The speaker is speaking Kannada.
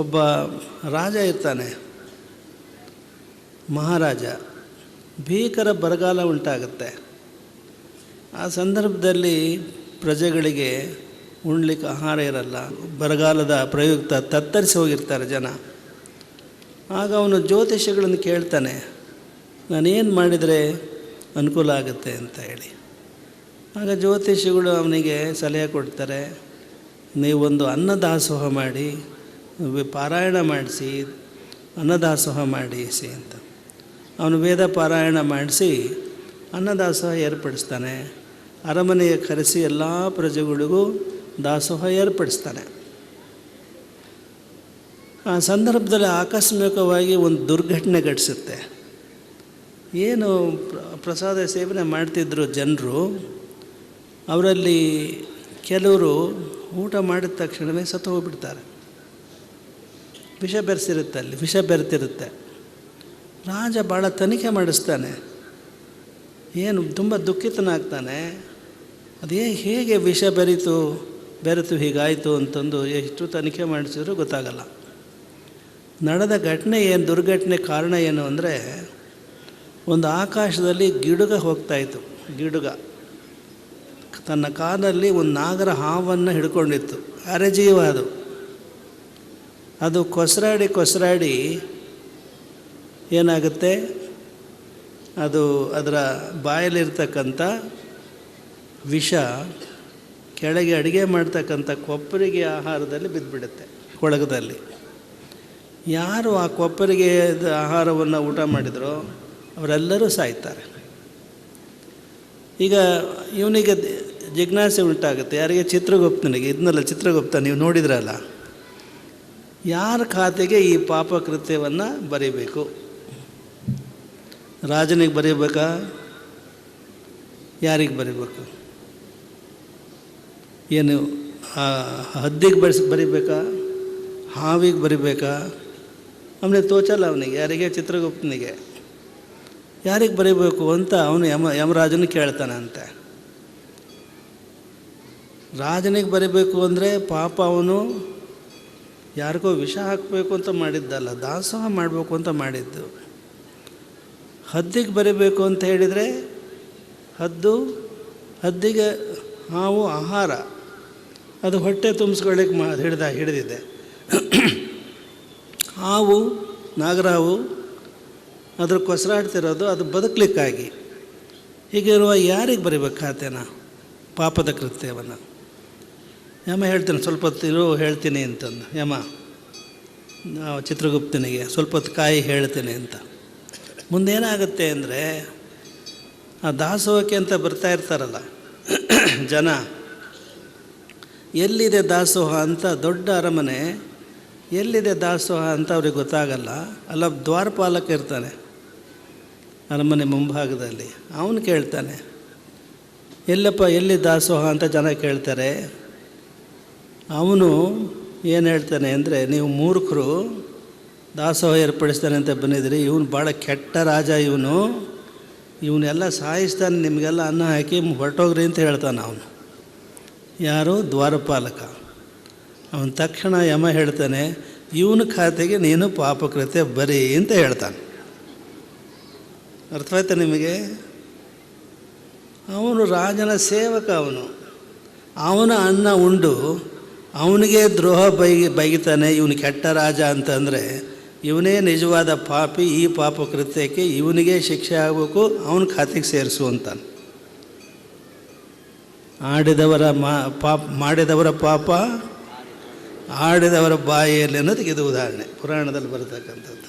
ಒಬ್ಬ ರಾಜ ಇರ್ತಾನೆ, ಮಹಾರಾಜ. ಭೀಕರ ಬರಗಾಲ ಉಂಟಾಗುತ್ತೆ. ಆ ಸಂದರ್ಭದಲ್ಲಿ ಪ್ರಜೆಗಳಿಗೆ ಉಣ್ಲಿಕ್ಕೆ ಆಹಾರ ಇರಲ್ಲ. ಬರಗಾಲದ ಪ್ರಯುಕ್ತ ತತ್ತರಿಸಿ ಹೋಗಿರ್ತಾರೆ ಜನ. ಆಗ ಅವನು ಜ್ಯೋತಿಷಿಗಳನ್ನು ಕೇಳ್ತಾನೆ, ನಾನೇನು ಮಾಡಿದರೆ ಅನುಕೂಲ ಆಗುತ್ತೆ ಅಂತ ಹೇಳಿ. ಆಗ ಜ್ಯೋತಿಷಿಗಳು ಅವನಿಗೆ ಸಲಹೆ ಕೊಡ್ತಾರೆ, ನೀವೊಂದು ಅನ್ನದಾಸೋಹ ಮಾಡಿ, ಪಾರಾಯಣ ಮಾಡಿಸಿ ಅನ್ನದಾಸೋಹ ಮಾಡಿಸಿ ಅಂತ. ಅವನು ವೇದ ಪಾರಾಯಣ ಮಾಡಿಸಿ ಅನ್ನದಾಸೋಹ ಏರ್ಪಡಿಸ್ತಾನೆ. ಅರಮನೆಗೆ ಕರೆಸಿ ಎಲ್ಲ ಪ್ರಜೆಗಳಿಗೂ ದಾಸೋಹ ಏರ್ಪಡಿಸ್ತಾನೆ. ಆ ಸಂದರ್ಭದಲ್ಲಿ ಆಕಸ್ಮಿಕವಾಗಿ ಒಂದು ದುರ್ಘಟನೆ ಘಟಿಸುತ್ತೆ. ಏನು ಪ್ರಸಾದ ಸೇವನೆ ಮಾಡ್ತಿದ್ರು ಜನರು, ಅವರಲ್ಲಿ ಕೆಲವರು ಊಟ ಮಾಡಿದ ತಕ್ಷಣವೇ ಸತ್ತು ಹೋಗ್ಬಿಡ್ತಾರೆ. ವಿಷ ಬೆರೆಸಿರುತ್ತೆ, ಅಲ್ಲಿ ವಿಷ ಬೆರೆತಿರುತ್ತೆ. ರಾಜ ಭಾಳ ತನಿಖೆ ಮಾಡಿಸ್ತಾನೆ. ಏನು ತುಂಬ ದುಃಖಿತನಾಗ್ತಾನೆ. ಹೇಗೆ ವಿಷ ಬೆರೆತು ಹೀಗಾಯಿತು ಅಂತಂದು ಎಷ್ಟು ತನಿಖೆ ಮಾಡಿಸಿದ್ರು ಗೊತ್ತಾಗಲ್ಲ. ನಡೆದ ಘಟನೆ ಏನು, ದುರ್ಘಟನೆ ಕಾರಣ ಏನು ಅಂದರೆ, ಒಂದು ಆಕಾಶದಲ್ಲಿ ಗಿಡುಗ ಹೋಗ್ತಾಯಿತ್ತು. ಗಿಡುಗ ತನ್ನ ಕಾಲಲ್ಲಿ ಒಂದು ನಾಗರ ಹಾವನ್ನು ಹಿಡ್ಕೊಂಡಿತ್ತು. ಅರೆಜೀವ ಅದು ಕೊಸರಾಡಿ ಏನಾಗುತ್ತೆ, ಅದರ ಬಾಯಲ್ಲಿರ್ತಕ್ಕಂಥ ವಿಷ ಕೆಳಗೆ ಅಡುಗೆ ಮಾಡ್ತಕ್ಕಂಥ ಕೊಪ್ಪರಿಗೆ ಆಹಾರದಲ್ಲಿ ಬಿದ್ದುಬಿಡುತ್ತೆ, ಕೊಳಗದಲ್ಲಿ. ಯಾರು ಆ ಕೊಪ್ಪರಿಗೆ ಆಹಾರವನ್ನು ಊಟ ಮಾಡಿದರೋ ಅವರೆಲ್ಲರೂ ಸಾಯ್ತಾರೆ. ಈಗ ಇವನಿಗೆ ಜಿಜ್ಞಾಸೆ ಉಂಟಾಗುತ್ತೆ, ಯಾರಿಗೆ? ಚಿತ್ರಗುಪ್ತನಿಗೆ. ಇದನ್ನೆಲ್ಲ ಚಿತ್ರಗುಪ್ತ ನೀವು ನೋಡಿದ್ರಲ್ಲ, ಯಾರ ಖಾತೆಗೆ ಈ ಪಾಪ ಕೃತ್ಯವನ್ನು ಬರೀಬೇಕು? ರಾಜನಿಗೆ ಬರೀಬೇಕಾ? ಯಾರಿಗೆ ಬರೀಬೇಕು? ಏನು ಹದ್ದಿಗೆ ಬರೀಬೇಕಾ? ಹಾವಿಗೆ ಬರೀಬೇಕಾ? ಅವನಿಗೆ ತೋಚಲ್ಲ. ಅವನಿಗೆ ಯಾರಿಗೆ? ಚಿತ್ರಗುಪ್ತನಿಗೆ. ಯಾರಿಗೆ ಬರೀಬೇಕು ಅಂತ ಅವನು ಯಮರಾಜನ ಕೇಳ್ತಾನಂತೆ. ರಾಜನಿಗೆ ಬರೀಬೇಕು ಅಂದರೆ ಪಾಪ ಅವನು ಯಾರಿಗೋ ವಿಷ ಹಾಕಬೇಕು ಅಂತ ಮಾಡಿದ್ದಲ್ಲ, ದಾಸೋಹ ಮಾಡಬೇಕು ಅಂತ ಮಾಡಿದ್ದು. ಹದ್ದಿಗೆ ಬರೀಬೇಕು ಅಂತ ಹೇಳಿದರೆ ಹದ್ದಿಗೆ ಹಾವು ಆಹಾರ, ಅದು ಹೊಟ್ಟೆ ತುಂಬಿಸ್ಕೊಳ್ಳಿಕ್ಕೆ ಹಿಡಿದಿದೆ. ಹಾವು, ನಾಗರಹಾವು ಅದ್ರ ಕೊಸರಾಡ್ತಿರೋದು ಅದು ಬದುಕಲಿಕ್ಕಾಗಿ. ಹೀಗಿರುವ ಯಾರಿಗೆ ಬರೀಬೇಕು ಖಾತೆನ, ಪಾಪದ ಕೃತ್ಯವನ್ನು? ಯಮ ಹೇಳ್ತಾನೆ, ಸ್ವಲ್ಪ ಹೊತ್ತು ಹೇಳ್ತೀನಿ ಅಂತಂದು. ಯಮ ಚಿತ್ರಗುಪ್ತನಿಗೆ ಸ್ವಲ್ಪ ಹೊತ್ತು ಕಾಯಿ ಹೇಳ್ತೀನಿ ಅಂತ. ಮುಂದೇನಾಗುತ್ತೆ ಅಂದರೆ, ಆ ದಾಸೋಹಕ್ಕೆ ಅಂತ ಬರ್ತಾ ಇರ್ತಾರಲ್ಲ ಜನ, ಎಲ್ಲಿದೆ ದಾಸೋಹ ಅಂತ, ದೊಡ್ಡ ಅರಮನೆ ಎಲ್ಲಿದೆ ದಾಸೋಹ ಅಂತ ಅವ್ರಿಗೆ ಗೊತ್ತಾಗಲ್ಲ. ಅಲ್ಲ ದ್ವಾರಪಾಲಕ ಇರ್ತಾನೆ ಅರಮನೆ ಮುಂಭಾಗದಲ್ಲಿ, ಅವನು ಕೇಳ್ತಾನೆ, ಎಲ್ಲಪ್ಪ ಎಲ್ಲಿ ದಾಸೋಹ ಅಂತ ಜನ ಕೇಳ್ತಾರೆ. ಅವನು ಏನು ಹೇಳ್ತಾನೆ ಅಂದರೆ, ನೀವು ಮೂರ್ಖರು, ದಾಸೋಹ ಏರ್ಪಡಿಸ್ತಾನೆ ಅಂತ ಬಂದಿದ್ದೀರಿ. ಇವನು ಭಾಳ ಕೆಟ್ಟ ರಾಜ, ಇವನ್ನೆಲ್ಲ ಸಾಯಿಸ್ತಾನೆ, ನಿಮಗೆಲ್ಲ ಅನ್ನ ಹಾಕಿ ಹೊರಟೋಗ್ರಿ ಅಂತ ಹೇಳ್ತಾನೆ ಅವನು. ಯಾರು? ದ್ವಾರಪಾಲಕ. ಅವನ ತಕ್ಷಣ ಯಮ ಹೇಳ್ತಾನೆ, ಇವನ ಖಾತೆಗೆ ನೀನು ಪಾಪಕೃತ್ಯ ಬರೀ ಅಂತ ಹೇಳ್ತಾನೆ. ಅರ್ಥವಾಯ್ತಾ ನಿಮಗೆ? ಅವನು ರಾಜನ ಸೇವಕ. ಅವನ ಅನ್ನ ಉಂಡು ಅವನಿಗೆ ದ್ರೋಹ ಬೈತಾನೆ. ಇವನು ಕೆಟ್ಟ ರಾಜ ಅಂತಂದರೆ ಇವನೇ ನಿಜವಾದ ಪಾಪಿ. ಈ ಪಾಪಕೃತ್ಯಕ್ಕೆ ಇವನಿಗೆ ಶಿಕ್ಷೆ ಆಗಬೇಕು, ಅವನ ಖಾತೆಗೆ ಸೇರಿಸು ಅಂತಾನೆ. ಮಾಡಿದವರ ಪಾಪ ಆಡಿದವರ ಬಾಯಿಯಲ್ಲಿ ಅನ್ನೋದಕ್ಕೆ ಇದು ಉದಾಹರಣೆ, ಪುರಾಣದಲ್ಲಿ ಬರತಕ್ಕಂಥದ್ದು.